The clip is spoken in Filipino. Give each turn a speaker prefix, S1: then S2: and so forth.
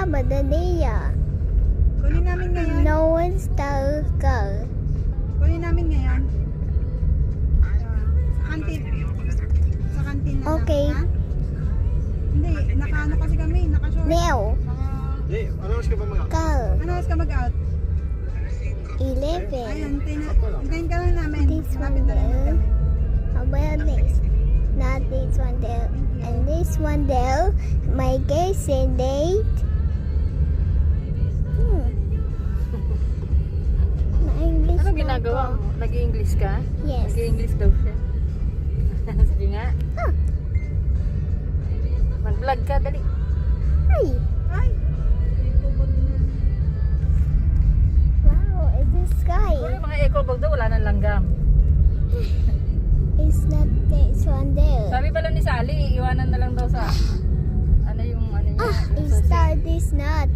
S1: Madania.
S2: Kunin namin ngayon.
S1: No one's the girl.
S2: Kunin namin ngayon. Sa kantin. Sa kantin na
S1: Okay.
S2: lang, ha? Hindi, nakaano kasi kami, nakashort.
S1: Now,
S3: Hindi, ano oras ka ba mag-out?
S1: girl.
S2: Ano oras ka mag-out?
S1: 11.
S2: Ayun, hintayin ka lang namin.
S1: This
S2: Malapit
S1: one
S2: na rin
S1: there.
S2: kami.
S1: How about this? Not this one there. And this one there. My guess and date. My English
S4: Ano
S1: not
S4: ginagawa
S1: go.
S4: mo? Nag-i-English ka?
S1: Yes.
S4: Nag-i-English daw siya. Sige nga.
S1: Ah.
S4: Mag-vlog ka, dali.
S1: Hi.
S2: Ay! Ikubag na.
S1: Wow, it's the sky.
S4: Siguro yung mga eco bag daw, wala nang langgam.
S1: It's not this one there.
S4: Sabi pala ni Sally, iwanan na lang daw sa ano yung ano niya.
S1: Ah,
S4: yung
S1: it's
S4: susi.
S1: not this not.